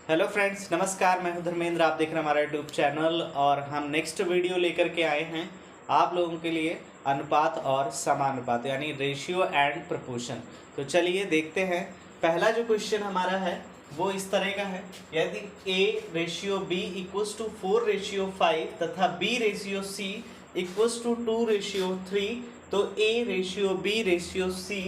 Hello friends, नमस्कार। मैं हूं धर्मेंद्र। आप देख रहे हैं हमारा यूट्यूब चैनल और हम नेक्स्ट वीडियो लेकर के आए हैं आप लोगों के लिए अनुपात और समानुपात यानी रेशियो एंड प्रपोर्शन। तो चलिए देखते हैं। पहला जो क्वेश्चन हमारा है वो इस तरह का है। यदि a ratio b equals to 4 ratio 5 तथा b ratio c equals to 2 ratio 3 तो a ratio b ratio c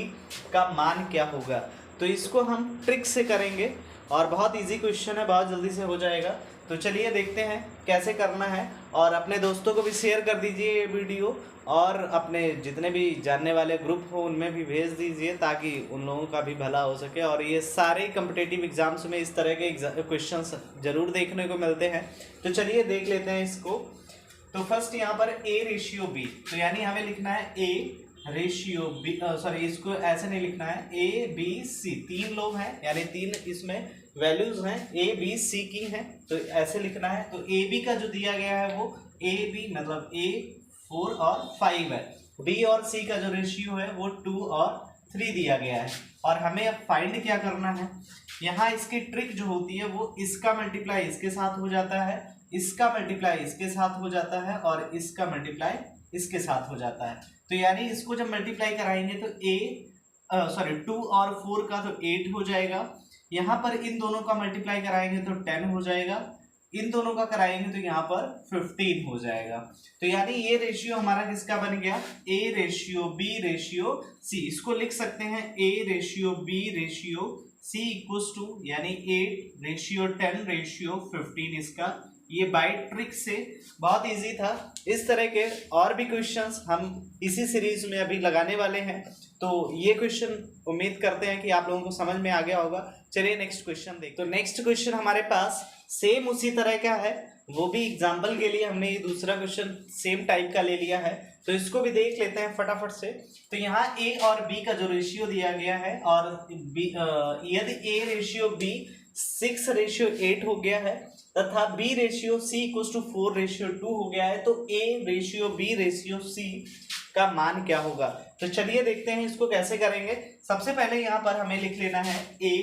का मान क्या होगा। तो इसको हम ट्रिक से करेंगे और बहुत इजी क्वेश्चन है, बहुत जल्दी से हो जाएगा। तो चलिए देखते हैं कैसे करना है और अपने दोस्तों को भी शेयर कर दीजिए ये वीडियो और अपने जितने भी जानने वाले ग्रुप हो उनमें भी भेज दीजिए ताकि उन लोगों का भी भला हो सके। और ये सारे कम्पिटिटिव एग्जाम्स में इस तरह के क्वेश्चंस जरूर देखने को मिलते हैं। तो चलिए देख लेते हैं इसको। तो फर्स्ट यहाँ पर a रेशियो b, तो यानी हमें लिखना है a रेशियो बी, सॉरी इसको ऐसे नहीं लिखना है, ए बी सी तीन लोग हैं यानी तीन इसमें वैल्यूज हैं ए बी सी की हैं, तो ऐसे लिखना है। तो ए बी का जो दिया गया है वो ए बी मतलब ए 4 और 5 है। बी और सी का जो रेशियो है वो 2 और 3 दिया गया है। और हमें अब फाइंड क्या करना है। यहाँ इसकी ट्रिक जो होती है वो इसका मल्टीप्लाई इसके साथ हो जाता है, इसका मल्टीप्लाई इसके साथ हो जाता है और इसका मल्टीप्लाई इसके साथ हो जाता है। तो यानी इसको जब मल्टीप्लाई कराएंगे तो सॉरी 2 और 4 का तो 8 हो जाएगा। यहाँ पर इन दोनों का मल्टीप्लाई कराएंगे तो 10 हो जाएगा, इन दोनों का कराएंगे तो यहाँ पर 15 हो जाएगा। तो यानी ये रेशियो हमारा किसका बन गया, a ratio b ratio c। इसको लिख सकते हैं a ratio b ratio c equals to यानी 8 रेशियो 10 रेशियो 15। इसका ये बाय ट्रिक से बहुत इजी था। इस तरह के और भी क्वेश्चंस हम इसी सीरीज में अभी लगाने वाले हैं। तो ये क्वेश्चन उम्मीद करते हैं कि आप लोगों को समझ में आ गया होगा। चलिए नेक्स्ट क्वेश्चन देखते हैं। तो नेक्स्ट क्वेश्चन हमारे पास सेम उसी तरह का है, वो भी एग्जाम्पल के लिए हमने ये दूसरा क्वेश्चन सेम टाइप का ले लिया है। तो इसको भी देख लेते हैं फटाफट से। तो यहाँ a और b का जो रेशियो दिया गया है और यदि a रेशियो b 6 रेशियो 8 हो गया है तथा b ratio c equals to 4 ratio 2 हो गया है तो a ratio b ratio c का मान क्या होगा। तो चलिए देखते हैं इसको कैसे करेंगे। सबसे पहले यहाँ पर हमें लिख लेना है a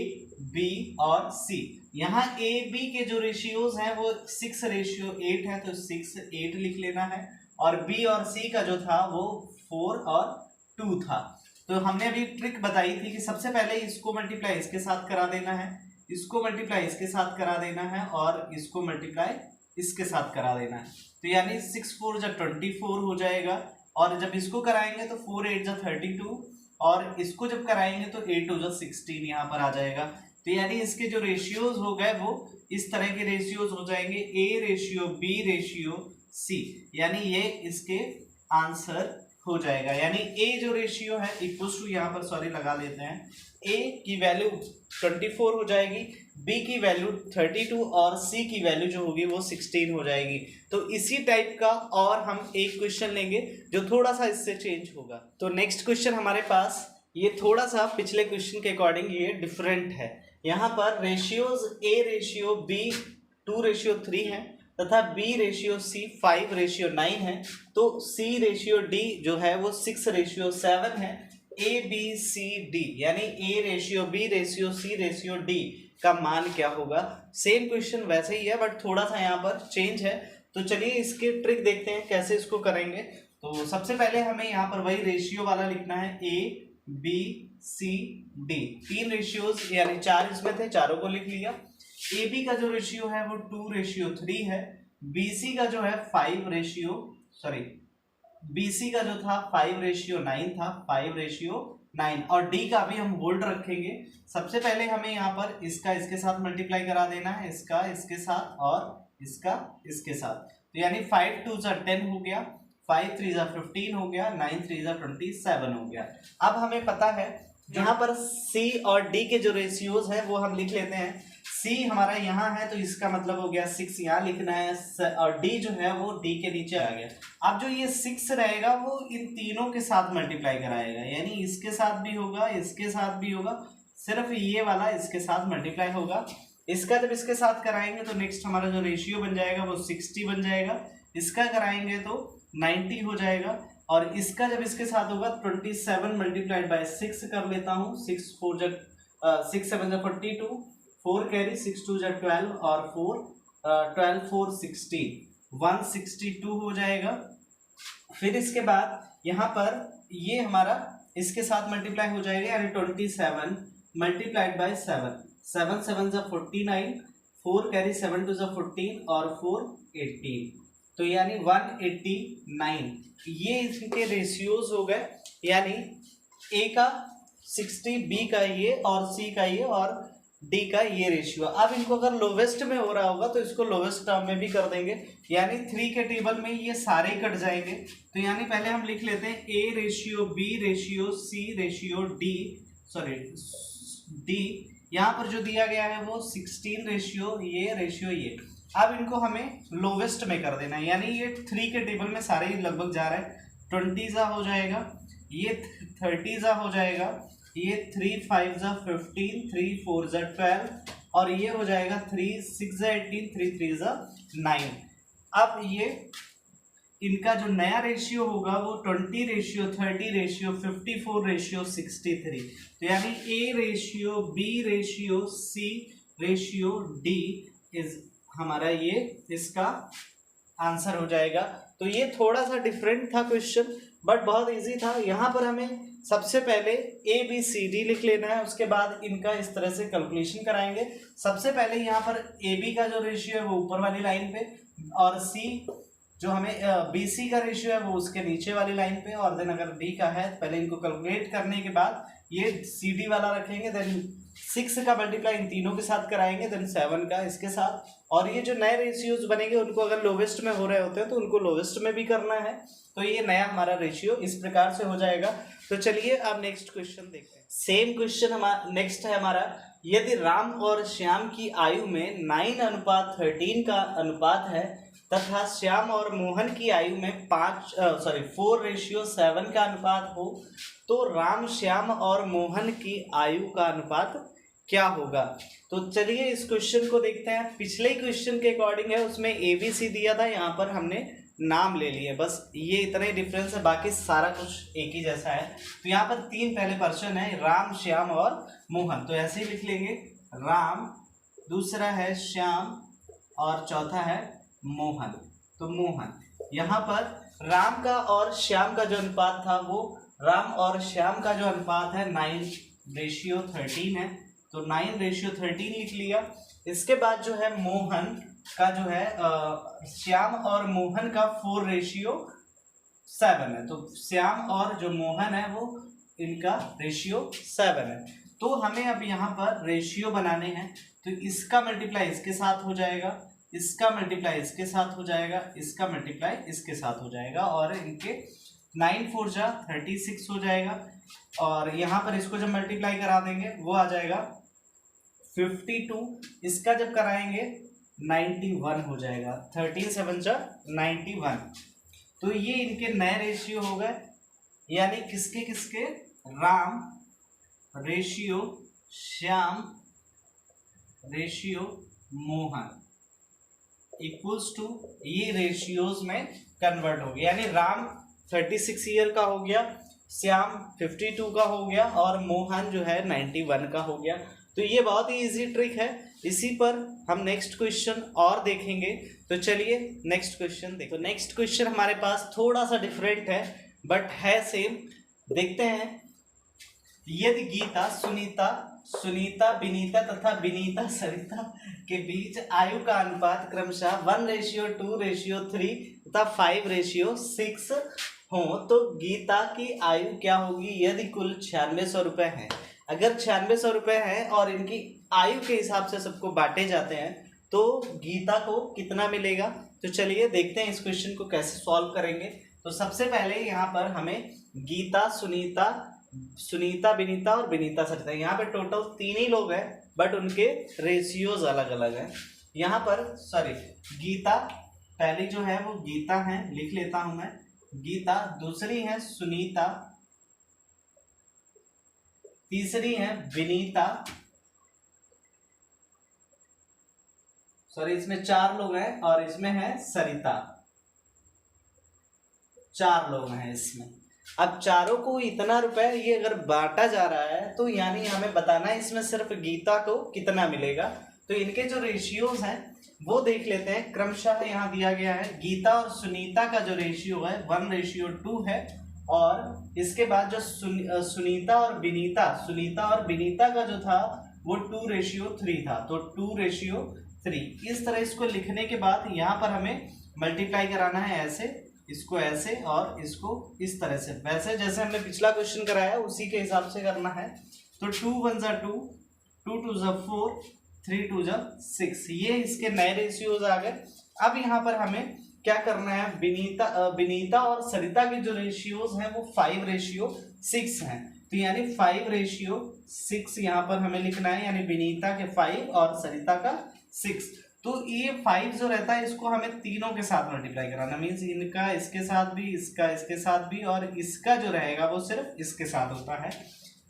b और c। यहाँ a b के जो रेशियोज हैं वो 6 रेशियो 8 है तो 6 8 लिख लेना है और b और c का जो था वो 4 और 2 था। तो हमने अभी ट्रिक बताई थी कि सबसे पहले इसको मल्टीप्लाई इसके साथ करा देना है, इसको मल्टीप्लाई इसके साथ करा देना है और इसको मल्टीप्लाई इसके साथ करा देना है। तो यानी 6 4 जा 24 हो जाएगा और जब इसको कराएंगे तो 4 8 जा 32 और इसको जब कराएंगे तो 8 2 जा 16 यहाँ पर आ जाएगा। तो यानी इसके जो रेशियोज हो गए वो इस तरह के रेशियोज हो जाएंगे a ratio b ratio c, यानी ये इसके आंसर हो जाएगा। यानी a जो रेशियो है इक्वल्स टू यहाँ पर सॉरी लगा लेते हैं, a की वैल्यू 24 हो जाएगी, b की वैल्यू 32 और c की वैल्यू जो होगी वो 16 हो जाएगी। तो इसी टाइप का और हम एक क्वेश्चन लेंगे जो थोड़ा सा इससे चेंज होगा। तो नेक्स्ट क्वेश्चन हमारे पास ये थोड़ा सा पिछले क्वेश्चन के अकॉर्डिंग ये डिफरेंट है। यहाँ पर ratios a ratio b 2 ratio 3 है तथा b रेशियो c 5 रेशियो 9 है तो c रेशियो d जो है वो 6 रेशियो 7 है। a b c d यानी a ratio b ratio c ratio d का मान क्या होगा। सेम क्वेश्चन वैसे ही है बट थोड़ा सा यहाँ पर चेंज है। तो चलिए इसके ट्रिक देखते हैं कैसे इसको करेंगे। तो सबसे पहले हमें यहाँ पर वही रेशियो वाला लिखना है a b c d, 3 ratios यानी 4 इसमें थे, चारों को लिख लिया। ए बी का जो रेशियो है वो 2 रेशियो 3 है, बी सी का जो है 5 रेशियो सॉरी बी सी का जो था 5 रेशियो 9 था, 5 रेशियो 9 और डी का भी हम होल्ड रखेंगे। सबसे पहले हमें यहाँ पर इसका इसके साथ मल्टीप्लाई करा देना है, इसका इसके साथ और इसका इसके साथ। तो यानी 5 2 जा 10 हो गया, 5 3 जा 15 हो गया, 9 3 जा 27 हो गया। अब हमें पता है यहाँ पर C और D के जो रेशियोज है वो हम लिख लेते हैं। C हमारा यहाँ है तो इसका मतलब हो गया 6 यहाँ लिखना है और D जो है वो D के नीचे आ गया। अब जो ये 6 रहेगा वो इन तीनों के साथ मल्टीप्लाई कराएगा, यानी इसके साथ भी होगा, इसके साथ भी होगा, सिर्फ ये वाला इसके साथ मल्टीप्लाई होगा। इसका जब इसके साथ कराएंगे तो नेक्स्ट हमारा जो रेशियो बन जाएगा वो 60 बन जाएगा, इसका कराएंगे तो 90 हो जाएगा और इसका जब इसके साथ होगा 27 मल्टीप्लाइड बाय 6 कर लेता हूँ, 6 4 जा 6 7 जा 42, 4 कैरी 6 2 जा 12 और 12 4 16 162 हो जाएगा। फिर इसके बाद यहाँ पर ये हमारा इसके साथ मल्टीप्लाई हो जाएगा, यानी 27 मल्टीप्लाइड बाय 7 7 7 जा 49 4 कैरी 7 2 जा 14 और 4 18, तो यानी 189। ये इनके रेशियोज हो गए, यानी ए का 60, बी का ये और सी का ये और डी का ये रेशियो। अब इनको अगर लोवेस्ट में हो रहा होगा तो इसको लोवेस्ट टर्म में भी कर देंगे, यानी 3 के टेबल में ये सारे ही कट जाएंगे। तो यानी पहले हम लिख लेते हैं A ratio B ratio C ratio D, sorry D, यहाँ पर जो दिया गया है वो 16 रेशियो ये रेशियो ये। अब इनको हमें लोवेस्ट में कर देना है, यानी ये 3 के टेबल में सारे ही लगभग जा रहा है। 20 जा हो जाएगा, ये 30 जा हो जाएगा, ये 3 5 जा 15 3 4 जा 12 और ये हो जाएगा 3 6 जा 18 3 3 जा 9। अब ये इनका जो नया रेशियो होगा वो 20 रेशियो 30 रेशियो 54 रेशियो 63, तो यानी A ratio B ratio C ratio D is हमारा ये इसका आंसर हो जाएगा। तो ये थोड़ा सा डिफरेंट था क्वेश्चन, बट बहुत इजी था। यहाँ पर हमें सबसे पहले ए बी सी डी लिख लेना है, उसके बाद इनका इस तरह से कैलकुलेशन कराएंगे। सबसे पहले यहाँ पर ए बी का जो रेशियो है वो ऊपर वाली लाइन पे, और सी जो हमें बी सी का रेशियो है वो उसके नीचे वाली लाइन पे, और देन अगर डी का है पहले इनको कैलकुलेट करने के बाद ये सी डी वाला रखेंगे, देन 6 का मल्टीप्लाई इन तीनों के साथ कराएंगे, देन 7 का इसके साथ। और ये जो नए रेशियोज बनेंगे उनको अगर लोवेस्ट में हो रहे होते हैं तो उनको लोवेस्ट में भी करना है। तो ये नया हमारा रेशियो इस प्रकार से हो जाएगा। तो चलिए अब नेक्स्ट क्वेश्चन देखते हैं। सेम क्वेश्चन हमारा नेक्स्ट है हमारा, यदि राम और श्याम की आयु में 9:13 का अनुपात है तथा श्याम और मोहन की आयु में 4:7 का अनुपात हो, तो राम श्याम और मोहन की आयु का अनुपात क्या होगा। तो चलिए इस क्वेश्चन को देखते हैं। पिछले क्वेश्चन के अकॉर्डिंग है, उसमें ए बी सी दिया था, यहाँ पर हमने नाम ले लिए, बस ये इतना ही डिफरेंस है, बाकी सारा कुछ एक ही जैसा है। तो यहाँ पर 3 पहले पर्सन है, राम श्याम और मोहन, तो ऐसे ही लिख लेंगे राम, दूसरा है श्याम और चौथा है मोहन। तो मोहन, यहाँ पर राम का और श्याम का जो अनुपात था वो राम और श्याम का जो अनुपात है 9:13 है, तो 9:13 लिख लिया। इसके बाद जो है मोहन का जो है श्याम और मोहन का 4:7 है, तो श्याम और जो मोहन है वो इनका रेशियो 7 है। तो हमें अब यहाँ पर रेशियो बनाने हैं, तो इसका मल्टीप्लाई इसके साथ हो जाएगा, इसका मल्टीप्लाई इसके साथ हो जाएगा, इसका मल्टीप्लाई इसके साथ हो जाएगा, और इनके 9 4 जा 36 हो जाएगा। और यहाँ पर इसको जब मल्टीप्लाई करा देंगे वो आ जाएगा 52, इसका जब कराएंगे 91 हो जाएगा, 13 7 जा 91। तो ये इनके नए रेशियो हो गए, यानी किसके किसके, Ram ratio Shyam ratio Mohan equals to ये रेशियोज में कन्वर्ट हो गया, यानी राम 36 ईयर का हो गया, श्याम 52 का हो गया और मोहन जो है 91 का हो गया। तो ये बहुत ही इजी ट्रिक है, इसी पर हम नेक्स्ट क्वेश्चन और देखेंगे। तो चलिए नेक्स्ट क्वेश्चन देखो। तो नेक्स्ट क्वेश्चन हमारे पास थोड़ा सा डिफरेंट है बट है सेम, देखते हैं। यदि गीता सुनीता विनीता तथा विनीता सरिता के बीच आयु का अनुपात क्रमशः 1:2:3 तथा 5:6 हो, तो गीता की आयु क्या होगी यदि कुल 9600 रुपये हैं। अगर 9600 रुपये हैं और इनकी आयु के हिसाब से सबको बांटे जाते हैं तो गीता को कितना मिलेगा। तो चलिए देखते हैं इस क्वेश्चन को कैसे सॉल्व करेंगे। तो सबसे पहले यहाँ पर हमें गीता सुनीता विनीता और विनीता सरिता, यहाँ पर टोटल 3 ही लोग हैं बट उनके रेशियोज अलग अलग हैं। यहाँ पर सॉरी गीता पहली जो है वो गीता है, लिख लेता हूं मैं गीता, दूसरी है सुनीता, तीसरी है विनीता, सॉरी इसमें 4 लोग हैं और इसमें है सरिता, 4 लोग हैं इसमें। अब चारों को इतना रुपए ये अगर बांटा जा रहा है तो यानी हमें बताना है इसमें सिर्फ गीता को कितना मिलेगा। तो इनके जो रेशियोज हैं वो देख लेते हैं। क्रमशः यहाँ दिया गया है गीता और सुनीता का जो रेशियो है 1:2 है, और इसके बाद जो सुनीता और विनीता का जो था वो 2:3 था, तो 2:3। इस तरह इसको लिखने के बाद यहाँ पर हमें मल्टीप्लाई कराना है ऐसे, इसको ऐसे और इसको इस तरह से, वैसे जैसे हमने पिछला क्वेश्चन कराया उसी के हिसाब से करना है। तो 2 1 जा 2, 2 2 जा 4, 3 2 जा 6, ये इसके नए रेशियोज आ गए। अब यहाँ पर हमें क्या करना है, विनीता और सरिता के जो रेशियोज हैं वो 5:6 हैं, तो यानी 5:6 यहाँ पर हमें लिखना है, यानी विनीता के 5 और सरिता का 6। तो ये 5 जो रहता है इसको हमें तीनों के साथ मल्टीप्लाई कराना, मीन्स इनका इसके साथ भी, इसका इसके साथ भी, और इसका जो रहेगा वो सिर्फ इसके साथ होता है।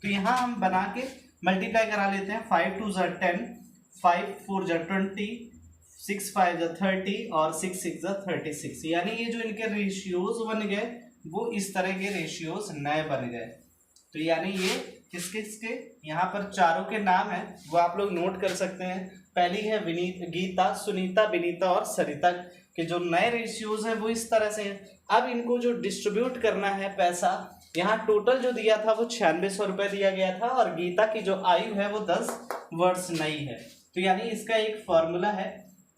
तो यहाँ हम बना के मल्टीप्लाई करा लेते हैं। 5 2 जा 10, 5 4 जा 20, 6 5 जा 30 और 6 6 जा 36, यानी ये जो इनके रेशियोज बन गए वो इस तरह के रेशियोज नए बन गए। तो यानी ये किसके किसके यहाँ पर चारों के नाम है वो आप लोग नोट कर सकते हैं। पहली है गीता, सुनीता, विनीता और सरिता के जो नए रेशियोज हैं वो इस तरह से हैं। अब इनको जो डिस्ट्रीब्यूट करना है पैसा, यहाँ टोटल जो दिया था वो 9600 रुपये दिया गया था, और गीता की जो आयु है वो 10 वर्ष नई है। तो यानी इसका एक फॉर्मूला है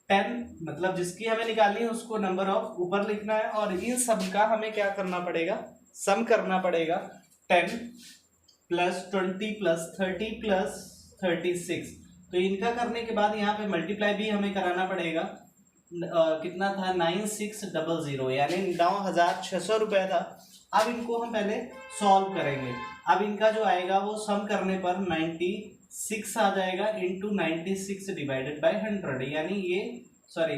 10, मतलब जिसकी हमें निकालनी है उसको नंबर ऑफ ऊपर लिखना है, और इन सब का हमें क्या करना पड़ेगा, सम करना पड़ेगा। 10 + 20 + 30 + 36, तो इनका करने के बाद यहाँ पे मल्टीप्लाई भी हमें कराना पड़ेगा। कितना था, 9600, यानी 9600 रुपये था। अब इनको हम पहले सॉल्व करेंगे। अब इनका जो आएगा वो सम करने पर 96 आ जाएगा, इंटू 96 डिवाइडेड बाई 100, यानी ये सॉरी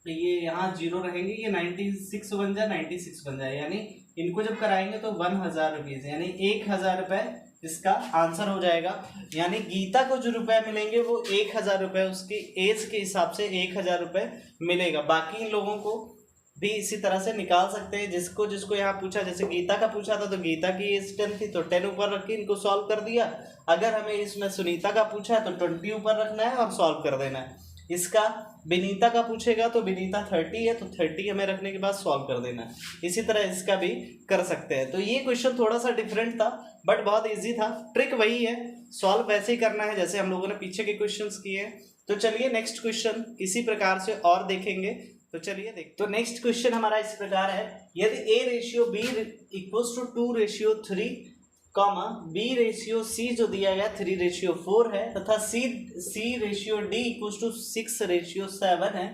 ये यहाँ 0 रहेंगे, ये 96 बन जाए, 96 बन जाए, यानी इनको जब कराएंगे तो 1000 रुपीज, यानी 1000 रुपये इसका आंसर हो जाएगा। यानी गीता को जो रुपए मिलेंगे वो 1000 रुपये उसकी एज के हिसाब से 1000 रुपये मिलेगा। बाकी इन लोगों को भी इसी तरह से निकाल सकते हैं। जिसको जिसको यहाँ पूछा, जैसे गीता का पूछा था तो गीता की एज 10 थी तो 10 ऊपर रख के इनको सॉल्व कर दिया। अगर हमें इसमें सुनीता का पूछा है तो 20 ऊपर रखना है और सॉल्व कर देना है। इसका विनीता का पूछेगा तो विनीता 30 है तो 30 हमें रखने के बाद सॉल्व कर देना है। इसी तरह इसका भी कर सकते हैं। तो ये क्वेश्चन थोड़ा सा डिफरेंट था बट बहुत इजी था। ट्रिक वही है, सॉल्व वैसे ही करना है जैसे हम लोगों ने पीछे के क्वेश्चंस किए हैं। तो चलिए नेक्स्ट क्वेश्चन इसी प्रकार से और देखेंगे। तो चलिए देख, तो नेक्स्ट क्वेश्चन हमारा इस प्रकार है, यदि A/B = 2:3, B/C जो दिया गया 3:4 है तथा C/D = 6:7 है,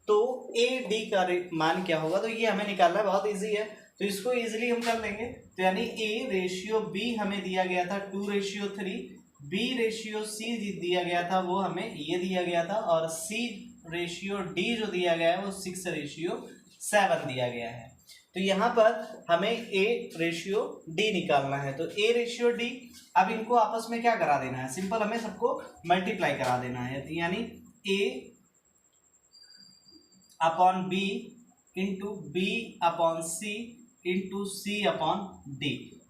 तो AD का मान क्या होगा। तो ये हमें निकालना है, बहुत इजी है, तो इसको इजीली हम कर लेंगे। तो यानी A/B हमें दिया गया था 2:3, B/C दिया गया था वो हमें ये दिया गया था, और C/D जो दिया गया है वो 6:7 दिया गया है। तो यहाँ पर हमें A/D निकालना है। तो A/D, अब इनको आपस में क्या करा देना है, सिंपल हमें सबको मल्टीप्लाई करा देना है। यानी A/B into B/C into C/D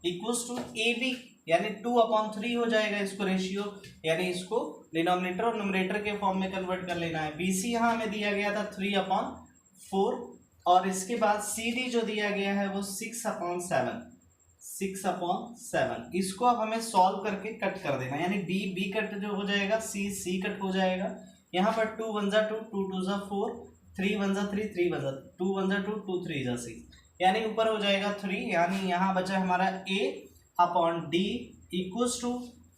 equals to AB, यानी 2/3 हो जाएगा इसको रेशियो, यानी इसको डिनोमिनेटर और न्यूमरेटर के फॉर्म में कन्वर्ट कर लेना है। BC यहाँ हमें दिया गया था 3/4, और इसके बाद CD जो दिया गया है वो 6/7, इसको अब हमें सॉल्व करके कट कर देना, यानी B कट जो हो जाएगा, C कट हो जाएगा। यहाँ पर 2 1 जा 2, 2 2 जा 4, 3 1 जा 3, 3 1 जा 2 1 जा 2, 2 3 जा 6, यानी ऊपर हो जाएगा 3, यानी यहाँ बचा हमारा A/D इक्वल्स टू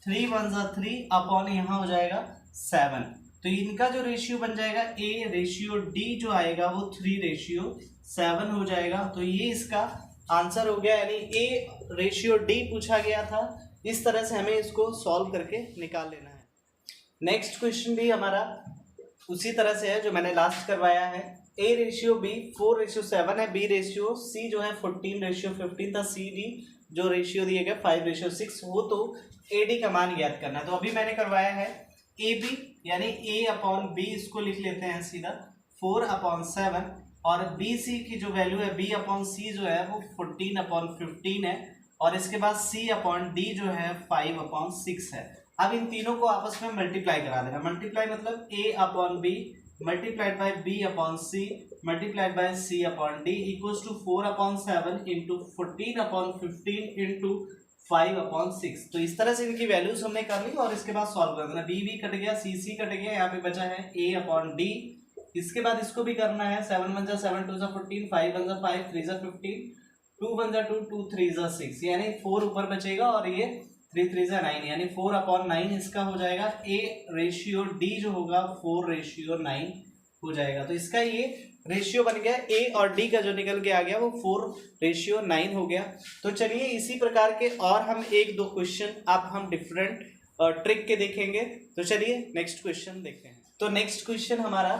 3 1 जा 3 अपॉन यहाँ हो जाएगा 7। तो इनका जो रेशियो बन जाएगा A/D जो आएगा वो 3:7 हो जाएगा। तो ये इसका आंसर हो गया, यानी A/D पूछा गया था। इस तरह से हमें इसको सॉल्व करके निकाल लेना है। नेक्स्ट क्वेश्चन भी हमारा उसी तरह से है जो मैंने लास्ट करवाया है। A/B 4:7 है, B/C जो है 14:15 था, CD जो रेशियो दिए गए 5:6, वो तो AD का मान ज्ञात करना है। तो अभी मैंने करवाया है AB, यानी A/B, इसको लिख लेते हैं सीधा 4/7 और बी सी की जो वैल्यू है बी अपॉन सी जो है वो 14/15 है, और इसके बाद सी अपॉन डी जो है 5/6 है। अब इन तीनों को आपस में मल्टीप्लाई करा देना। मल्टीप्लाई मतलब A upon B multiplied by B upon C multiplied by C upon D equals to 4/7 into 14/15 into 5/6। तो इस तरह से इनकी वैल्यूज हमने कर ली और इसके बाद सॉल्व कर देना। बी बी कट गया, सी कट गया, यहाँ पे बचा है ए अपॉन डी। इसके बाद इसको भी करना है। 7 1 7 2 14, 5 1 5 3 15, 2 1 2 2 3 6, यानी 4 ऊपर बचेगा और ये 3 3 9, यानी 4/9 इसका हो जाएगा। ए रेशियो डी जो होगा 4:9 हो जाएगा। तो इसका ये रेशियो बन गया। ए और डी का जो निकल के आ गया वो 4:9 हो गया। तो चलिए इसी प्रकार के और हम 1-2 क्वेश्चन अब हम डिफरेंट ट्रिक के देखेंगे। तो चलिए नेक्स्ट क्वेश्चन देखते हैं। तो नेक्स्ट क्वेश्चन हमारा,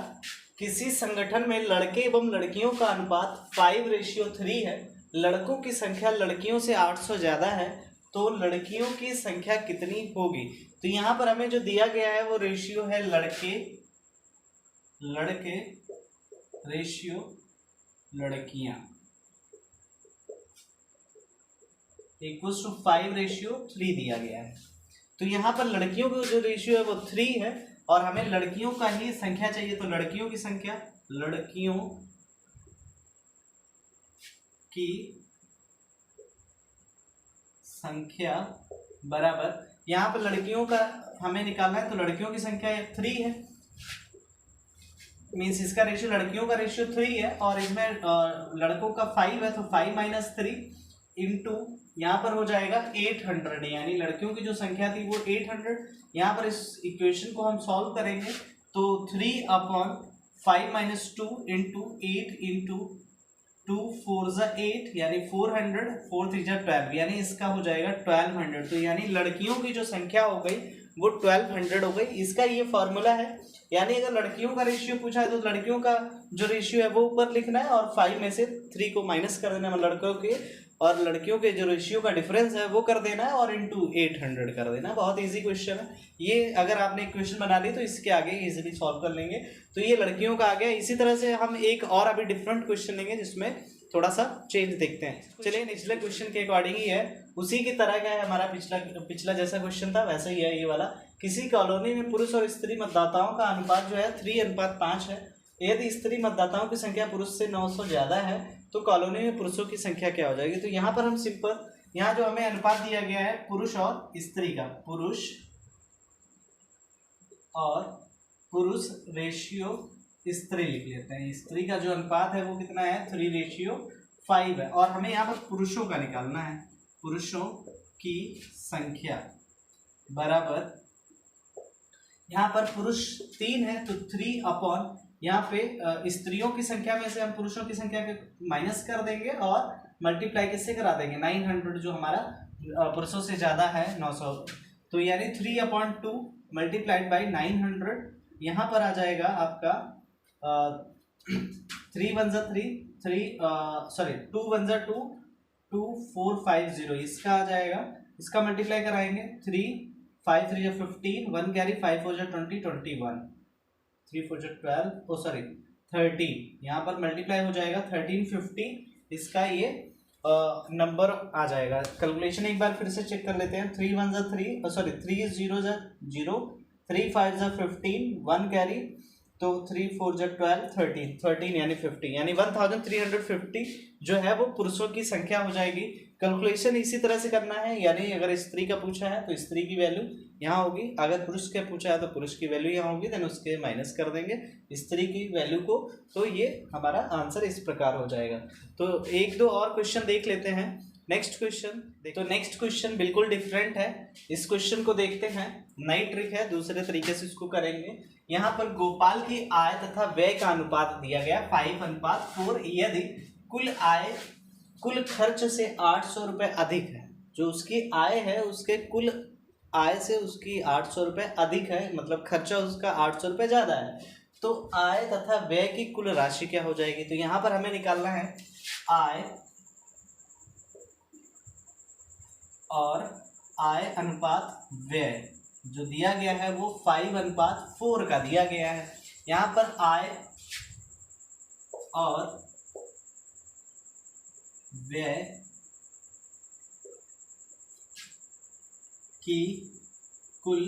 किसी संगठन में लड़के एवं लड़कियों का अनुपात 5:3 है। लड़कों की संख्या लड़कियों से 800 ज्यादा है, तो लड़कियों की संख्या कितनी होगी। तो यहाँ पर हमें जो दिया गया है वो रेशियो है लड़के रेशियो लड़कियां इक्वल्स टू 5:3 दिया गया है। तो यहाँ पर लड़कियों का जो रेशियो है वो 3 है और हमें लड़कियों का ही संख्या चाहिए। तो लड़कियों की संख्या बराबर, यहाँ पर लड़कियों का हमें निकालना है। तो लड़कियों की संख्या 3 है, मीन्स इसका रेशियो, लड़कियों का रेशियो 3 है और इसमें लड़कों का 5 है। तो 5 - 3 इंटू यहाँ पर हो जाएगा 800, यानी लड़कियों की जो संख्या थी वो 800। यहाँ पर इस इक्वेशन को हम सॉल्व करेंगे तो 3/5 - 2 इंटू 8 इंटू 2 4 8, यानी 400, 4 3 12, यानी इसका हो जाएगा 1200। तो यानी लड़कियों की जो संख्या हो गई वो 1200 हो गई। इसका ये फॉर्मूला है, यानी अगर लड़कियों का रेशियो पूछा है तो लड़कियों का जो रेशियो है वो ऊपर लिखना है और 5 में से 3 को माइनस कर देना है, लड़कों के और लड़कियों के जो रेशियो का डिफरेंस है वो कर देना है और इंटू 800 कर देना है। बहुत इजी क्वेश्चन है ये। अगर आपने क्वेश्चन बना ली तो इसके आगे इजीली सॉल्व कर लेंगे। तो ये लड़कियों का आ गया। इसी तरह से हम एक और अभी डिफरेंट क्वेश्चन लेंगे जिसमें थोड़ा सा चेंज देखते हैं। चलिए निचले क्वेश्चन के अकॉर्डिंग ही है, उसी की तरह का है हमारा। पिछला जैसा क्वेश्चन था वैसा ही है ये वाला। किसी कॉलोनी में पुरुष और स्त्री मतदाताओं का अनुपात जो है 3:5 है। यदि स्त्री मतदाताओं की संख्या पुरुष से 900 ज्यादा है तो कॉलोनी में पुरुषों की संख्या क्या हो जाएगी। तो यहाँ पर हम सिंपल, यहाँ जो हमें अनुपात दिया गया है पुरुष और स्त्री का, पुरुष रेशियो स्त्री लिख लेते हैं। स्त्री का जो अनुपात है वो कितना है 3:5 है और हमें यहाँ पर पुरुषों का निकालना है। पुरुषों की संख्या बराबर, यहाँ पर पुरुष 3 है तो 3 यहाँ पे स्त्रियों की संख्या में से हम पुरुषों की संख्या के माइनस कर देंगे और मल्टीप्लाई किससे करा देंगे 900, जो हमारा पुरुषों से ज़्यादा है 900। तो यानी 3/2 मल्टीप्लाइड बाई 900, यहाँ पर आ जाएगा आपका 3 1 3 2 1 2 2450, इसका आ जाएगा। इसका मल्टीप्लाई कराएंगे 3 5 3 15, 1 कैरी 5 4 20 21, 3 4 12, 13, यहाँ पर मल्टीप्लाई हो जाएगा 1350। इसका ये नंबर आ जाएगा। कैलकुलेशन एक बार फिर से चेक कर लेते हैं। 3 1 3 3 0 0, 3 5 15, 1 कैरी, तो 3 4 12, 13 यानी 50, यानी 1350 जो है वो पुरुषों की संख्या हो जाएगी। कैलकुलेशन इसी तरह से करना है, यानी अगर स्त्री का पूछा है तो स्त्री की वैल्यू यहाँ होगी, अगर पुरुष का पूछा है तो पुरुष की वैल्यू यहाँ होगी, देन उसके माइनस कर देंगे स्त्री की वैल्यू को। तो ये हमारा आंसर इस प्रकार हो जाएगा। तो 1-2 और क्वेश्चन देख लेते हैं। नेक्स्ट क्वेश्चन बिल्कुल डिफरेंट है। इस क्वेश्चन को देखते हैं, नई ट्रिक है, दूसरे तरीके से इसको करेंगे। यहाँ पर गोपाल की आय तथा व्यय का अनुपात दिया गया 5:4। यदि कुल आय कुल खर्च से 800 रुपये अधिक है, जो उसकी आय है उसके कुल आय से उसकी 800 रुपये अधिक है, मतलब खर्चा उसका 800 रुपये ज़्यादा है, तो आय तथा व्यय की कुल राशि क्या हो जाएगी। तो यहाँ पर हमें निकालना है आय और आय अनुपात व्यय। जो दिया गया है वो 5:4 का दिया गया है। यहाँ पर आय और व्यय की कुल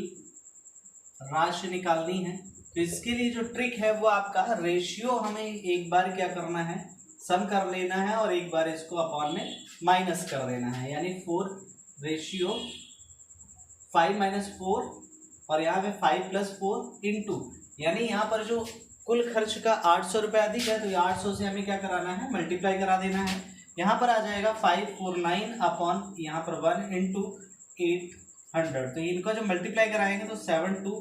राशि निकालनी है। तो इसके लिए जो ट्रिक है वो आपका रेशियो, हमें एक बार क्या करना है, सम कर लेना है और एक बार इसको अपॉन में माइनस कर देना है, यानी 4 रेशियो 5 - 4 और यहाँ पे 5 + 4 इंटू, यानी यहाँ पर जो कुल खर्च का 800 रुपये अधिक है तो ये 800 से हमें क्या कराना है, मल्टीप्लाई करा देना है। यहाँ पर आ जाएगा 549 अपॉन यहाँ पर 1 इंटू 800। तो इनका जो मल्टीप्लाई कराएंगे तो 72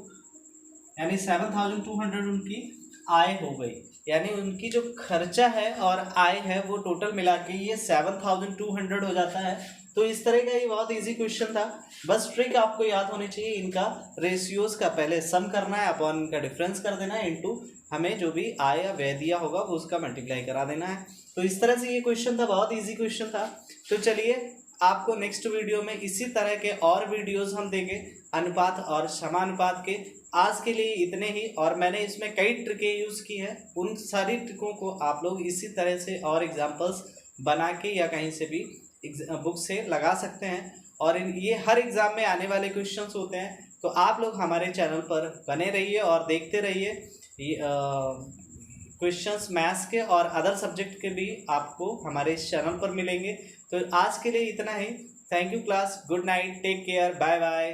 यानी 7200 उनकी आय हो गई, यानी उनकी जो खर्चा है और आय है वो टोटल मिला के ये 7200 हो जाता है। तो इस तरह का ये बहुत इजी क्वेश्चन था। बस ट्रिक आपको याद होनी चाहिए, इनका रेशियोज का पहले सम करना है, अपॉन इनका डिफरेंस कर देना है, इनटू हमें जो भी आय या व्यय दिया होगा वो उसका मल्टीप्लाई करा देना है। तो इस तरह से ये क्वेश्चन था, बहुत ईजी क्वेश्चन था। तो चलिए आपको नेक्स्ट वीडियो में इसी तरह के और वीडियोस हम देंगे अनुपात और समानुपात के। आज के लिए इतने ही, और मैंने इसमें कई ट्रिकें यूज़ की हैं, उन सारी ट्रिकों को आप लोग इसी तरह से और एग्जांपल्स बना के या कहीं से भी बुक से लगा सकते हैं। और ये हर एग्ज़ाम में आने वाले क्वेश्चंस होते हैं, तो आप लोग हमारे चैनल पर बने रहिए और देखते रहिए। क्वेश्चंस मैथ्स के और अदर सब्जेक्ट के भी आपको हमारे इस चैनल पर मिलेंगे। तो आज के लिए इतना ही। Thank you class, good night, take care, bye bye.